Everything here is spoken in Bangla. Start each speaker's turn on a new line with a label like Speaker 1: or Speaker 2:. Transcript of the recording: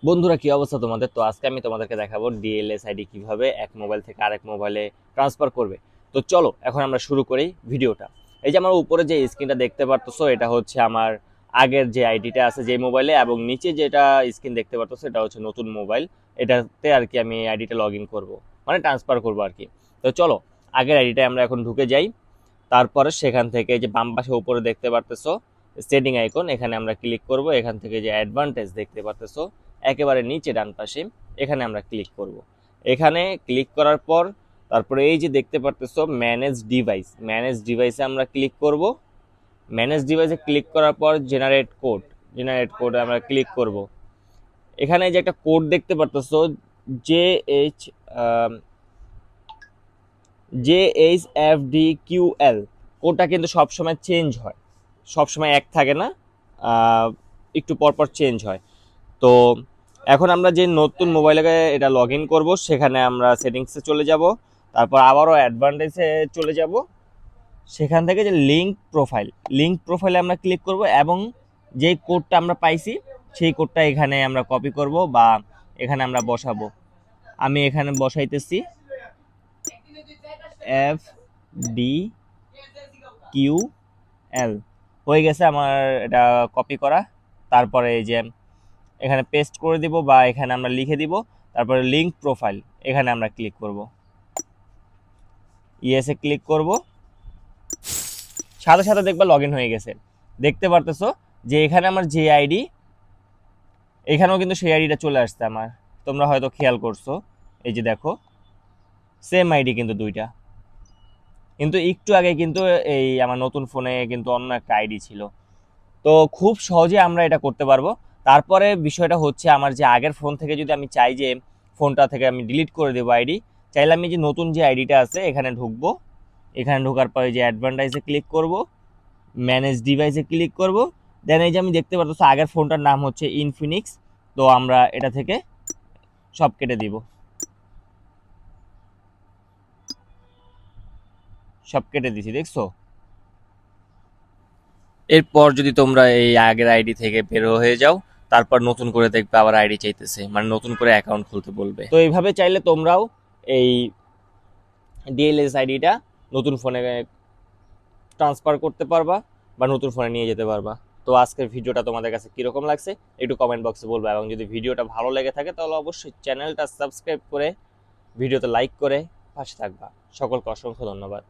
Speaker 1: বন্ধুরা, কি অবস্থা তোমাদের? তো আজকে আমি তোমাদেরকে দেখাবো ডিএলএস আইডি কিভাবে এক মোবাইল থেকে আরেক মোবাইলে ট্রান্সফার করবে। তো চলো এখন আমরা শুরু করি ভিডিওটা। এই যে আমার উপরে যে স্ক্রিনটা দেখতে পারতেছো, এটা হচ্ছে আমার আগের যে আইডিটা আছে যে মোবাইলে, এবং নিচে যেটা স্ক্রিন দেখতে পারতেছো এটা হচ্ছে নতুন মোবাইল। এটাতে আর কি আমি আইডিটা লগ ইন করবো, মানে ট্রান্সফার করবো আর কি। তো চলো আগের আইডিটা আমরা এখন ঢুকে যাই। তারপরে সেখান থেকে যে বাম পাশে উপরে দেখতে পারতেছো সেটিং আইকন, এখানে আমরা ক্লিক করব। এখান থেকে যে অ্যাডভান্টেজ দেখতে পারতেছো একেবারে নিচে ডান পাশে, এখানে আমরা ক্লিক করব। এখানে ক্লিক করার পর তারপরে এই যে দেখতে পারতেছো ম্যানেজ ডিভাইসে আমরা ক্লিক করব। ম্যানেজ ডিভাইসে ক্লিক করার পর জেনারেট কোড আমরা ক্লিক করব। এখানে যে একটা কোড দেখতে পারতেছো JH JHFDQL, কোডটা কিন্তু সবসময় চেঞ্জ হয়, সবসময় এক থাকে না, আহ, একটু পরপর চেঞ্জ হয়। তো এখন আমরা যে নতুন মোবাইলে এটা লগ ইন করবো, সেখানে আমরা সেটিংসে চলে যাব। তারপর আবারও অ্যাডভান্টেজে চলে যাব। সেখান থেকে যে লিঙ্ক প্রোফাইলে আমরা ক্লিক করব, এবং যেই কোডটা আমরা পাইছি সেই কোডটা এখানে আমরা কপি করব বা এখানে আমরা বসাবো। আমি এখানে বসাইতেছি FDQL। হয়ে গেছে আমার এটা কপি করা। তারপরে এই যে এখানে পেস্ট করে দিব বা এখানে আমরা লিখে দিব। তারপরে লিঙ্ক প্রোফাইল, এখানে আমরা ক্লিক করব, ইয়েসে ক্লিক করব। সাথে সাথে দেখবা লগ ইন হয়ে গেছে। দেখতে পারতেছো যে এখানে আমার যে আইডি, এখানেও কিন্তু সেই আইডিটা চলে আসছে আমার। তোমরা হয়তো খেয়াল করছো, এই যে দেখো সেম আইডি কিন্তু দুইটা। কিন্তু একটু আগে কিন্তু এই আমার নতুন ফোনে কিন্তু অন্য একটা আইডি ছিল। তো খুব সহজে আমরা এটা করতে পারবো। তারপরে বিষয়টা হচ্ছে, আমার যে আগের ফোন থেকে যদি আমি চাই যে ফোনটা থেকে আমি ডিলিট করে দেবো আইডি, চাইলে আমি যে নতুন যে আইডিটা আছে এখানে ঢুকবো। এখানে ঢোকার পরে যে অ্যাডভান্টাইজে ক্লিক করব, ম্যানেজ ডিভাইসে ক্লিক করব। দেন এই যে আমি দেখতে পারতেছি আগের ফোনটার নাম হচ্ছে ইনফিনিক্স। তো আমরা এটা থেকে সব কেটে দিব, সব কেটে দিছি, দেখছো? এরপর যদি তোমরা এই আগের আইডি থেকে বের হয়ে যাও, তারপর নতুন করে দেখবে আবার আইডি চাইতেছে, মানে নতুন করে অ্যাকাউন্ট খুলতে বলবে। তো এইভাবে চাইলে তোমরাও এই ডিএলএস আইডিটা নতুন ফোনে ট্রান্সফার করতে পারবা বা নতুন ফোনে নিয়ে যেতে পারবা। তো আজকের ভিডিওটা তোমাদের কাছে কিরকম লাগছে একটু কমেন্ট বক্সে বলবা, এবং যদি ভিডিওটা ভালো লেগে থাকে তাহলে অবশ্যই চ্যানেলটা সাবস্ক্রাইব করে ভিডিওতে লাইক করে পাশে থাকবা। সকলকে অসংখ্য ধন্যবাদ।